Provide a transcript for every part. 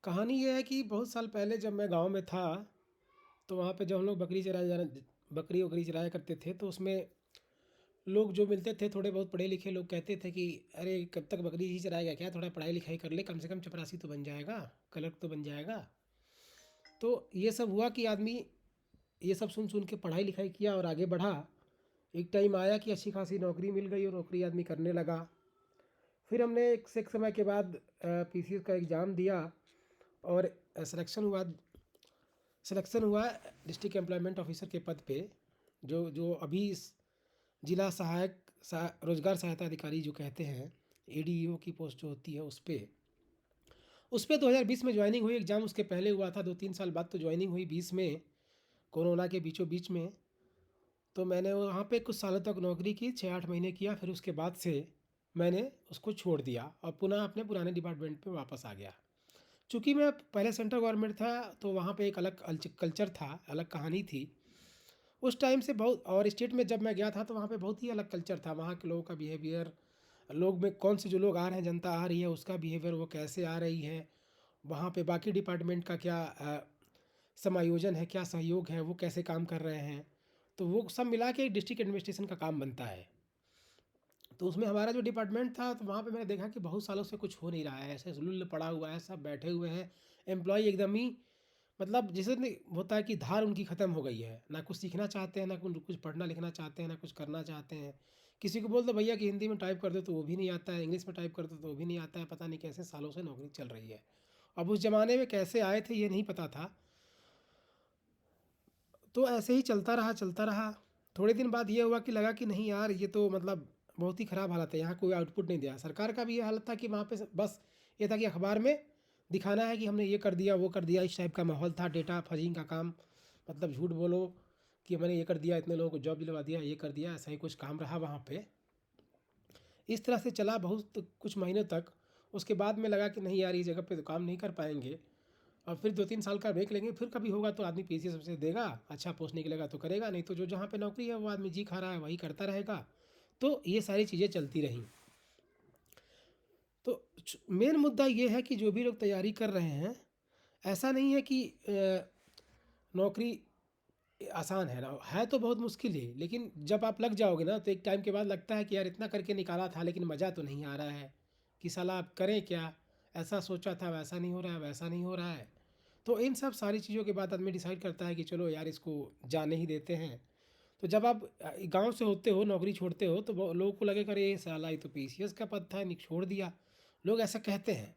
कहानी ये है कि बहुत साल पहले जब मैं गाँव में था, तो वहाँ पे जब हम लोग बकरी वकरी चराया करते थे, तो उसमें लोग जो मिलते थे थोड़े बहुत पढ़े लिखे लोग कहते थे कि अरे कब तक बकरी ही चराएगा क्या, थोड़ा पढ़ाई लिखाई कर ले, कम से कम चपरासी तो बन जाएगा, क्लर्क तो बन जाएगा। तो ये सब हुआ कि आदमी ये सब सुन सुन के पढ़ाई लिखाई किया और आगे बढ़ा। एक टाइम आया कि अच्छी खासी नौकरी मिल गई और नौकरी आदमी करने लगा। फिर हमने एक समय के बाद पीसीएस का एग्ज़ाम दिया और सिलेक्शन हुआ सिलेक्शन हुआ डिस्ट्रिक्ट एम्प्लॉयमेंट ऑफिसर के पद पे, जो जो अभी जिला रोजगार सहायता अधिकारी जो कहते हैं, एडीईओ की पोस्ट जो होती है उस पे 2020 में ज्वाइनिंग हुई। एग्ज़ाम उसके पहले हुआ था, 2-3 साल बाद तो ज्वाइनिंग हुई 20 में, कोरोना के बीचों बीच में। तो मैंने वहाँ पे कुछ सालों तक नौकरी की, 6-8 महीने किया, फिर उसके बाद से मैंने उसको छोड़ दिया और पुनः अपने पुराने डिपार्टमेंट पे वापस आ गया। चूँकि मैं पहले सेंट्रल गवर्नमेंट था, तो वहाँ पे एक अलग कल्चर था, अलग कहानी थी उस टाइम से बहुत। और स्टेट में जब मैं गया था तो वहाँ पे बहुत ही अलग कल्चर था, वहाँ के लोगों का बिहेवियर, लोग में कौन से जो लोग आ रहे हैं, जनता आ रही है, उसका बिहेवियर वो कैसे आ रही है, वहाँ पे बाकी डिपार्टमेंट का क्या समायोजन है, क्या सहयोग है, वो कैसे काम कर रहे हैं। तो वो सब मिला के एक डिस्ट्रिक्ट एडमिनिस्ट्रेशन का काम बनता है। तो उसमें हमारा जो डिपार्टमेंट था, तो वहाँ पे मैंने देखा कि बहुत सालों से कुछ हो नहीं रहा है, ऐसे लुल्ल पड़ा हुआ है, सब बैठे हुए हैं। एम्प्लॉय एकदम ही, मतलब जैसे नहीं होता है कि धार उनकी ख़त्म हो गई है, ना कुछ सीखना चाहते हैं, ना कुछ पढ़ना लिखना चाहते हैं, ना कुछ करना चाहते हैं। किसी को बोल दो भैया कि हिंदी में टाइप कर दो तो वो भी नहीं आता है, इंग्लिश में टाइप कर दो तो वो भी नहीं आता है। पता नहीं कैसे सालों से नौकरी चल रही है। अब उस ज़माने में कैसे आए थे ये नहीं पता था। तो ऐसे ही चलता रहा। थोड़े दिन बाद ये हुआ कि लगा कि नहीं यार, ये तो मतलब बहुत ही ख़राब हालत है, यहाँ कोई आउटपुट नहीं दिया। सरकार का भी ये हालत था कि वहाँ पे बस ये था कि अखबार में दिखाना है कि हमने ये कर दिया वो कर दिया, इस टाइप का माहौल था। डेटा फजिंग का काम, मतलब झूठ बोलो कि मैंने ये कर दिया, इतने लोगों को जॉब दिलवा दिया, ये कर दिया, ऐसा ही कुछ काम रहा वहाँ पे। इस तरह से चला बहुत कुछ महीनों तक। उसके बाद में लगा कि नहीं यार, इस जगह पे तो काम नहीं कर पाएंगे, और फिर 2-3 साल का ब्रेक लेंगे, फिर कभी होगा तो आदमी पीसीएस सबसे देगा, अच्छा पोस्ट निकलेगा तो करेगा, नहीं तो जो जहाँ पे नौकरी है वो आदमी जी खा रहा है वही करता रहेगा। तो ये सारी चीज़ें चलती रहीं। तो मेन मुद्दा ये है कि जो भी लोग तैयारी कर रहे हैं, ऐसा नहीं है कि नौकरी आसान है ना, है तो बहुत मुश्किल ही, लेकिन जब आप लग जाओगे ना तो एक टाइम के बाद लगता है कि यार इतना करके निकाला था लेकिन मज़ा तो नहीं आ रहा है, कि साला आप करें क्या, ऐसा सोचा था वैसा नहीं हो रहा है, वैसा नहीं हो रहा है। तो इन सब सारी चीज़ों के बाद आदमी डिसाइड करता है कि चलो यार इसको जाने ही देते हैं। तो जब आप गांव से होते हो, नौकरी छोड़ते हो, तो लोगों को लगेगा अरे ये साला ये तो पीसीएस का पद था, नहीं छोड़ दिया, लोग ऐसा कहते हैं।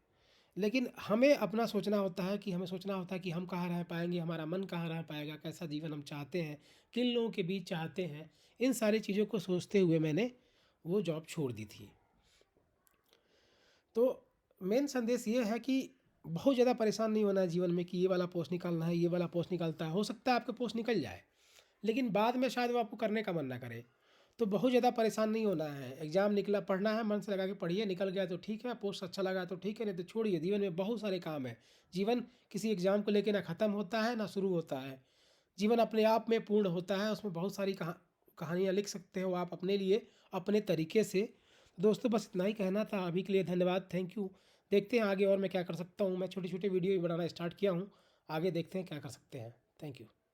लेकिन हमें अपना सोचना होता है कि हमें सोचना होता है कि हम कहाँ रह पाएंगे, हमारा मन कहाँ रह पाएगा, कैसा जीवन हम चाहते हैं, किन लोगों के बीच चाहते हैं। इन सारी चीज़ों को सोचते हुए मैंने वो जॉब छोड़ दी थी। तो मेन संदेश ये है कि बहुत ज़्यादा परेशान नहीं होना है जीवन में कि ये वाला पोस्ट निकालना है, ये वाला पोस्ट निकलता है। हो सकता है आपका पोस्ट निकल जाए, लेकिन बाद में शायद वो आपको करने का मन ना करे। तो बहुत ज़्यादा परेशान नहीं होना है। एग्ज़ाम निकला, पढ़ना है, मन से लगा के पढ़िए, निकल गया तो ठीक है, पोस्ट अच्छा लगा तो ठीक है, नहीं तो छोड़िए। जीवन में बहुत सारे काम है। जीवन किसी एग्ज़ाम को लेके ना ख़त्म होता है ना शुरू होता है। जीवन अपने आप में पूर्ण होता है, उसमें बहुत सारी कहानियाँ लिख सकते हो आप अपने लिए, अपने तरीके से। दोस्तों बस इतना ही कहना था अभी के लिए। धन्यवाद, थैंक यू। देखते हैं आगे और मैं क्या कर सकता हूँ। मैं छोटे छोटे वीडियो भी बनाना स्टार्ट किया हूँ, आगे देखते हैं क्या कर सकते हैं। Thank you.